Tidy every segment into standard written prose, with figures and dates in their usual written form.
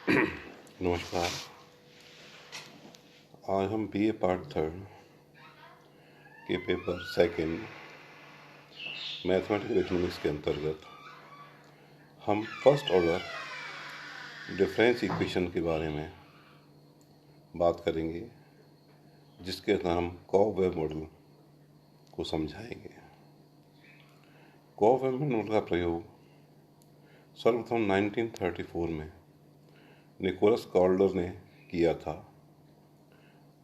नमस्कार। आज हम बीए पार्ट थर्ड के पेपर सेकंड मैथमेटिकल इकोनॉमिक्स के अंतर्गत हम फर्स्ट ऑर्डर डिफरेंस इक्वेशन के बारे में बात करेंगे, जिसके अंदर हम कॉ-वेव मॉडल को समझाएंगे। कॉ-वेव मॉडल का प्रयोग सर्वप्रथम 1934 में निकोलस कॉल्डर ने किया था।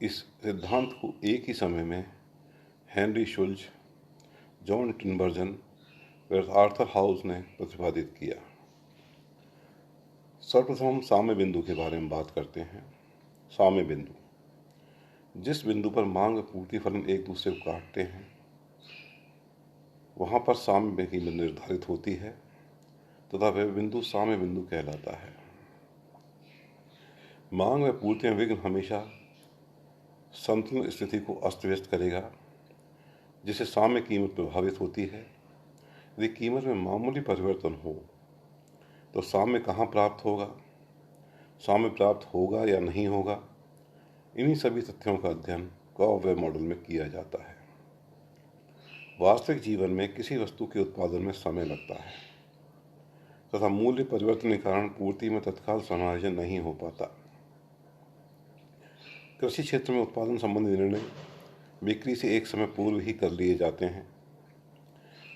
इस सिद्धांत को एक ही समय में हेनरी शुल्ज, जॉन टिनबर्जन व आर्थर हाउस ने प्रतिपादित किया। सर्वप्रथम हम साम्य बिंदु के बारे में बात करते हैं। साम्य बिंदु, जिस बिंदु पर मांग व पूर्ति फलन एक दूसरे को काटते हैं, वहाँ पर साम्य की निर्धारित होती है तथा वह बिंदु साम्य बिंदु कहलाता है। मांग व पूर्ति में विघ्न हमेशा संतुलन स्थिति को अस्त व्यस्त करेगा, जिससे साम्य कीमत प्रभावित होती है। यदि कीमत में मामूली परिवर्तन हो तो साम्य कहाँ प्राप्त होगा, साम्य प्राप्त होगा या नहीं होगा, इन्हीं सभी तथ्यों का अध्ययन कॉ-वेव मॉडल में किया जाता है। वास्तविक जीवन में किसी वस्तु के उत्पादन में समय लगता है तथा मूल्य परिवर्तन के कारण पूर्ति में तत्काल समायोजन नहीं हो पाता। कृषि क्षेत्र में उत्पादन संबंधी निर्णय बिक्री से एक समय पूर्व ही कर लिए जाते हैं।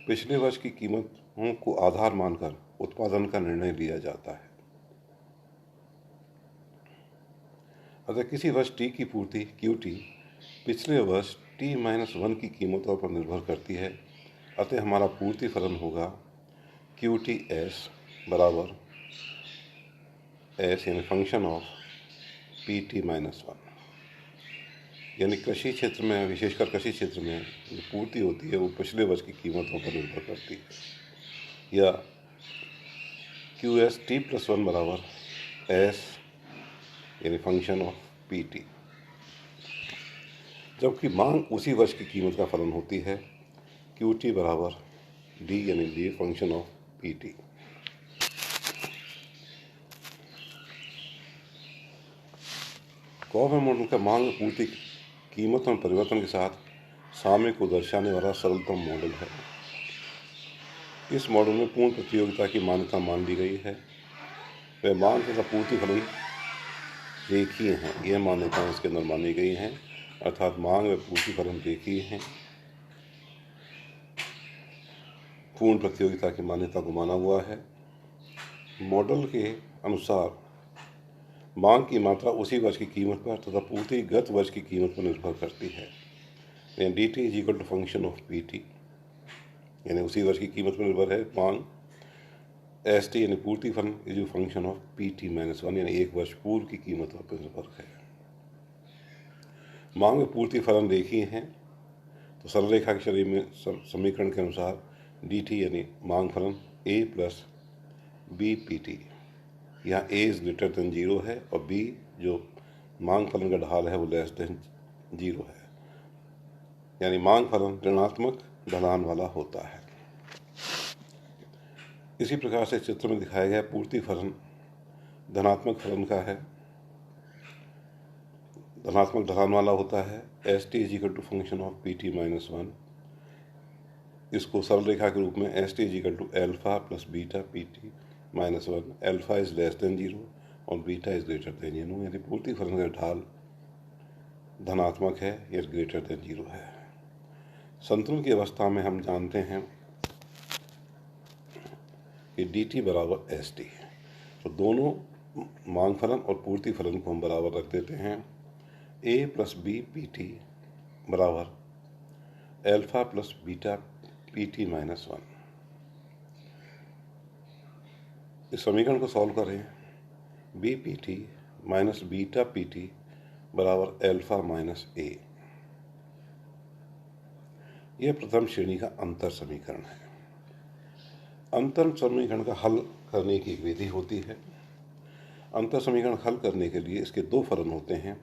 पिछले वर्ष की कीमतों को आधार मानकर उत्पादन का निर्णय लिया जाता है। अतः किसी वर्ष टी की पूर्ति QT पिछले वर्ष T-1 की कीमतों पर निर्भर करती है। अतः हमारा पूर्ति फलन होगा QTS बराबर S यानी फंक्शन ऑफ PT-1। यानी कृषि क्षेत्र में, विशेषकर कृषि क्षेत्र में जो पूर्ति होती है वो पिछले वर्ष की कीमतों पर निर्भर करती है। या QS T+1 बराबर S यानी फंक्शन ऑफ PT। जबकि मांग उसी वर्ष की कीमत का फलन होती है। QT बराबर D यानी D function of PT। Cobweb model का मांग पूर्ति कीमत में परिवर्तन के साथ साम्य को दर्शाने वाला सरलतम मॉडल है। इस मॉडल में पूर्ण प्रतियोगिता की मान्यता मान ली गई है। वह मांग तथा पूर्ति फलन रेखीय हैं, यह मान्यताएं इसके अंदर मानी गई हैं, अर्थात मांग व पूर्ति फलन रेखीय हैं। पूर्ण प्रतियोगिता की मान्यता को माना हुआ है। मॉडल के अनुसार मांग की मात्रा उसी वर्ष की कीमत पर तथा पूर्ति गत वर्ष की कीमत पर निर्भर करती है। यानी DT is equal to function of PT, यानी उसी वर्ष की कीमत पर निर्भर है मांग। ST यानी पूर्ति फलन is a function of PT-1, यानी एक वर्ष पूर्व की कीमत पर निर्भर है। मांग व पूर्ति फलन रेखीय हैं तो सरल रेखा के शरीर में समीकरण के अनुसार DT यानी मांग फलन A प्लस BP/T, यहाँ A इज ग्रेटर देन 0 है और B जो मांग फलन का ढाल है वो लेस देन 0 है, यानी मांग फलन ऋणात्मक ढलान वाला होता है। इसी प्रकार से चित्र में दिखाया गया पूर्ति फलन धनात्मक फलन का है, धनात्मक ढलान वाला होता है। ST is equal to function of PT-1। इसको सरल रेखा के रूप में ST is equal to alpha plus beta PT-1। Alpha is less than 0 और बीटा इज ग्रेटर देन 0, यानी पूर्ति फलन का ढाल धनात्मक है या ग्रेटर देन 0 है। संतुलन की अवस्था में हम जानते हैं कि DT बराबर ST, तो दोनों मांग फलन और पूर्ति फलन को हम बराबर रख देते हैं। A प्लस BP/T बराबर एल्फा प्लस बीटा PT-1। इस समीकरण को सॉल्व करें। BP/T माइनस बीटा PT बराबर एल्फा माइनस A। यह प्रथम श्रेणी का अंतर समीकरण है। अंतर समीकरण का हल करने की एक विधि होती है। अंतर समीकरण हल करने के लिए इसके दो फलन होते हैं।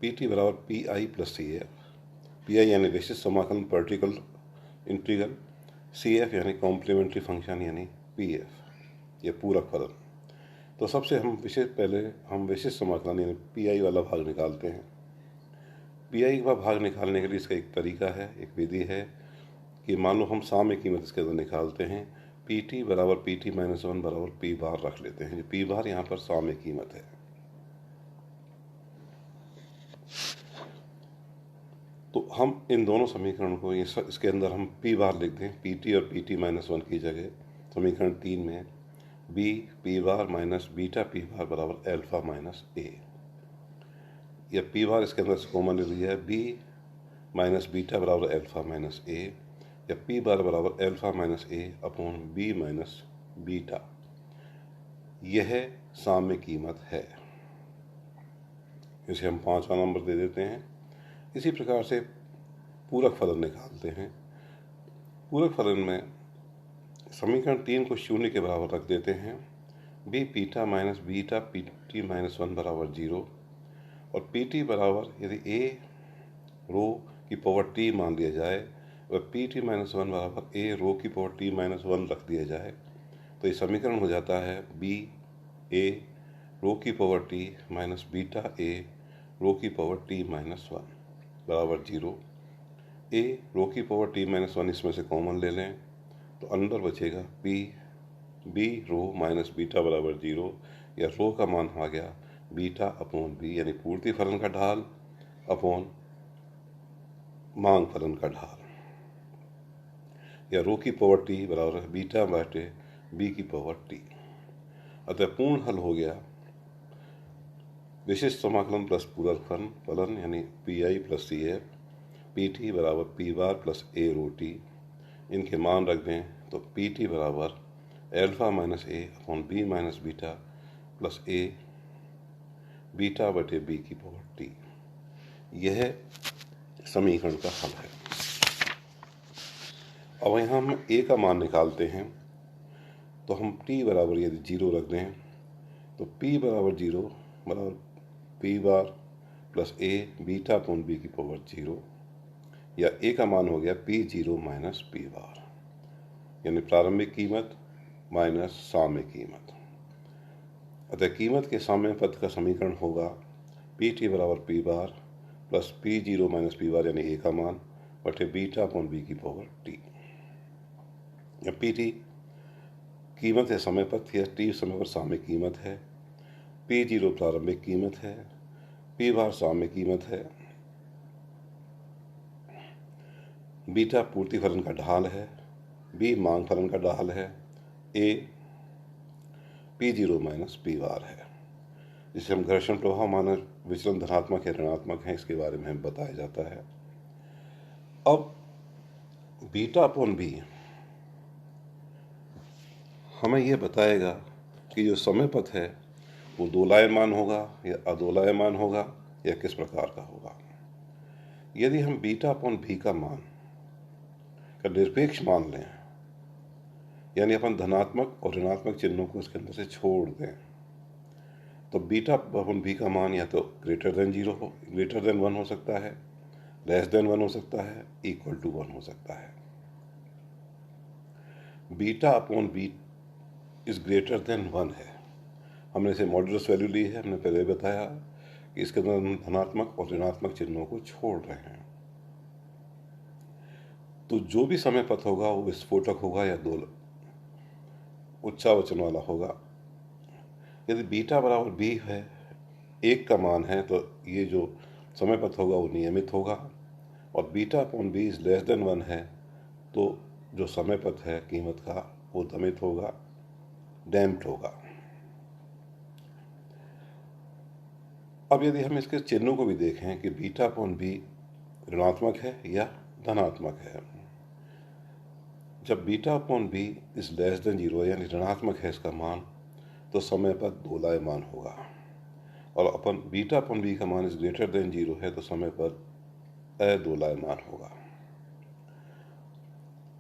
PT बराबर PI प्लस CF। PI यानी विशिष्ट समाकलन पर्टिकुलर इंटीग्रल, CF यानी कॉम्प्लीमेंट्री फंक्शन यानी PF, यह पूरक फलन। तो सबसे पहले हम विशिष्ट समाकलन यानी पी आई वाला भाग निकालते हैं। पी आई का भाग निकालने के लिए इसका एक तरीका है, एक विधि है कि मान लो हम साम्य कीमत इसके अंदर निकालते हैं। पी टी बराबर पी टी माइनस वन बराबर पी बार रख लेते हैं। पी बार यहाँ पर साम्य कीमत है। तो हम इन दोनों समीकरण को इसके अंदर हम पी बार लिख दें, पी टी और पी टी माइनस वन की जगह। समीकरण 3 में B P bar minus beta P bar बराबर एल्फा माइनस ए। या पी बार इसके अंदर से कॉमन ले लिया है, बी माइनस बीटा बराबर एल्फा माइनस ए, या पी बार बराबर alpha minus A upon B minus beta. यह साम्य कीमत है। इसे हम 5वां नंबर दे देते हैं। इसी प्रकार से पूरक फलन निकालते हैं। पूरक फलन में समीकरण 3 को 0 के बराबर रख देते हैं। बी पीटा minus beta P T minus one बराबर 0, और पी टी बराबर यदि ए रो की पावर टी मान लिया जाए और पी टी माइनस वन बराबर ए रो की पावर टी माइनस वन रख दिया जाए, तो ये समीकरण हो जाता है बी ए रो की power T minus beta A rho की पावर टी माइनस वन बराबर 0। ए रो की पावर टी माइनस वन इसमें से कॉमन ले लें तो अंदर बचेगा बी रो माइनस बीटा बराबर 0, या रो का मान आ गया बीटा अपॉन बी, यानी पूर्ति फलन का ढाल अपॉन मांग फलन का ढाल, या रो की पावर टी बराबर बीटा बाटे बी की पावर टी। अतः पूर्ण हल हो गया विशिष्ट समाकलन प्लस पूरक फलन यानी P I plus C F, P T बराबर P bar plus A rho T. इनके मान रख दें तो पी टी बराबर alpha minus A upon B minus beta plus A beta बटे बी की पावर टी। यह समीकरण का हल है। अब यहाँ हम ए का मान निकालते हैं, तो हम टी बराबर यदि 0 रख दें तो पी बराबर 0 बराबर P bar plus A beta upon B की पावर 0, या ए का मान हो गया पी 0 माइनस पी बार, यानी प्रारंभिक कीमत माइनस साम्य कीमत। अतः कीमत के साम्य पद का समीकरण होगा पी टी बराबर P bar plus P 0 minus P बार यानी ए का मान बटे बीटा अपॉन बी की पावर टी। या पी टी कीमत है समय पद, या टी समय पर साम्य कीमत है, पी 0 प्रारंभिक कीमत है, पी बार साम्य कीमत है, बीटा पूर्ति फलन का ढाल है, बी मांग फलन का ढाल है, ए पी 0 माइनस पी बार है, जिसे हम घर्षण प्रभाव माना विचलन धनात्मक या ऋणात्मक है, इसके बारे में हमें बताया जाता है। अब बीटा अपॉन बी हमें यह बताएगा कि जो समय पथ है वो दोलायमान होगा या अदोलायमान होगा या किस प्रकार का होगा। यदि हम बीटा अपॉन बी का मान का निरपेक्ष मान लें, यानी अपन धनात्मक और ऋणात्मक चिन्हों को इसके अंदर से छोड़ दें, तो बीटा अपॉन बी का मान या तो ग्रेटर देन 0 हो, ग्रेटर देन 1 हो सकता है, लेस देन 1 हो सकता है, इक्वल टू 1 हो सकता है। Beta upon B is greater than 1 है। हमने इसे मॉडुलस वैल्यू ली है। हमने पहले बताया कि इसके अंदर हम धनात्मक और ऋणात्मक चिन्हों को छोड़ रहे हैं। तो जो भी समय पथ होगा वो विस्फोटक होगा या उच्चावचन वाला होगा। यदि बीटा बराबर बी है, 1 का मान है, तो ये जो समय पथ होगा वो नियमित होगा, और beta upon B is less than 1 है, तो जो समय पथ है कीमत का वो दमित होगा, डैम्प्ड होगा। अब यदि हम इसके चिन्हों को भी देखें कि बीटा अपॉन बी ऋणात्मक है या धनात्मक है, जब beta upon B is less than 0 यानी ऋणात्मक है इसका मान, तो समय पर दोलायमान होगा, और अपन बीटा अपॉन बी का मान इज ग्रेटर देन 0 है तो समय पर अदोलायमान होगा।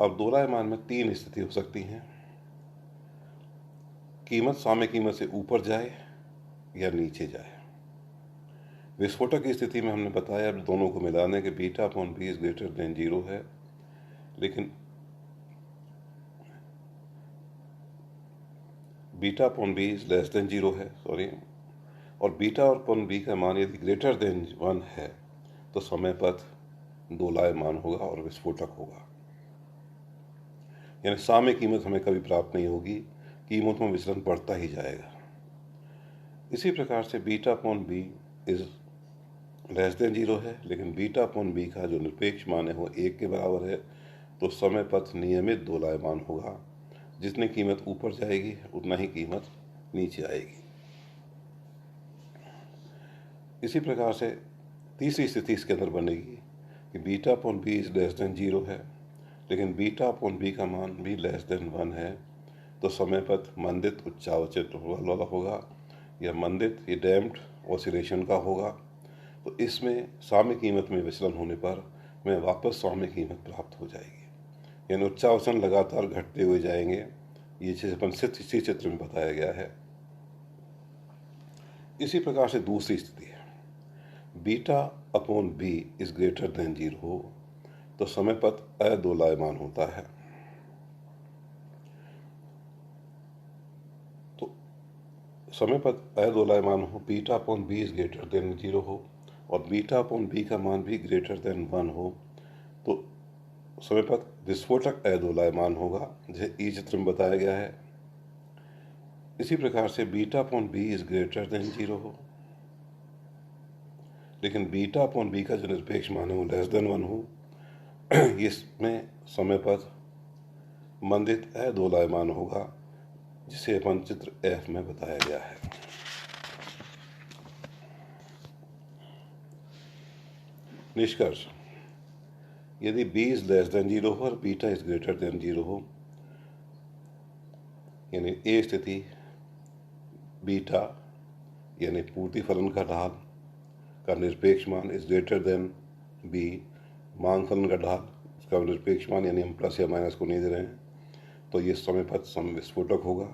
अब दोलायमान में 3 स्थिति हो सकती हैं। कीमत साम्य कीमत से ऊपर जाए या नीचे जाए। विस्फोटक की स्थिति में हमने बताया दोनों को मिलाने के beta upon B is greater than 0 है, लेकिन beta upon B is less than 0 है, सॉरी, और बीटा और अपॉन बी का मान यदि ग्रेटर देन 1 है तो समय पथ दोलायमान होगा और विस्फोटक होगा, यानी साम्य कीमत हमें कभी प्राप्त नहीं होगी, कीमतों में विचलन बढ़ता ही जाएगा। इसी प्रकार से beta upon B is less than 0 है, लेकिन बीटा अपॉन बी का जो निरपेक्ष मान है वो 1 के बराबर है, तो समय पथ नियमित दोलायमान होगा, जितनी कीमत ऊपर जाएगी उतना ही कीमत नीचे आएगी। इसी प्रकार से तीसरी स्थिति इसके अंदर बनेगी कि beta upon B is less than 0 है, लेकिन बीटा अपॉन बी का मान भी लेस देन 1 है, तो समय पथ मंदित उच्चावचित वाला होगा या मंदित ये डैम्प्ड ऑसिलेशन का होगा। तो इसमें साम्य कीमत में विचलन होने पर हमें वापस साम्य कीमत प्राप्त हो जाएगी, यानी उच्चावचन लगातार घटते हुए जाएंगे। ये चीज़ अपन इसी चित्र में बताया गया है। इसी प्रकार से दूसरी स्थिति है, beta upon B is greater than 0 हो तो समय पथ अदोलायमान होता है। तो समय पथ अदोलायमान हो, beta upon B is greater than 0 हो और बीटा अपॉन बी का मान भी ग्रेटर देन 1 हो, तो समय पथ विस्फोटक अदोलायमान होगा, जिसे ई चित्र में बताया गया है। इसी प्रकार से beta upon B is greater than 0 हो, लेकिन बीटा अपॉन बी का जो निरपेक्ष मान है वो लेस देन 1 हो, इसमें समय पथ मंदित अदोलायमान होगा, जिसे अपन चित्र एफ में बताया गया है। निष्कर्ष, यदि b इज लेस देन 0 हो और बीटा इज ग्रेटर देन 0 हो, यानी ए स्थिति बीटा यानी पूर्ति फलन का ढाल का निरपेक्ष मान इज ग्रेटर देन बी मांग फलन का ढाल इसका निरपेक्ष मान, यानी हम प्लस या माइनस को नहीं दे रहे हैं, तो ये समय पथ समविस्फोटक होगा।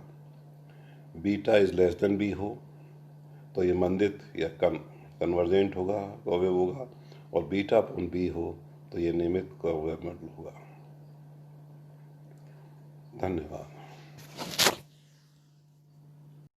Beta is less than B हो तो ये मंदित या कन्वर्जेंट होगा, अवयव होगा, और बीटा अपॉन बी हो तो ये नियमित कोवैलेंट होगा। धन्यवाद।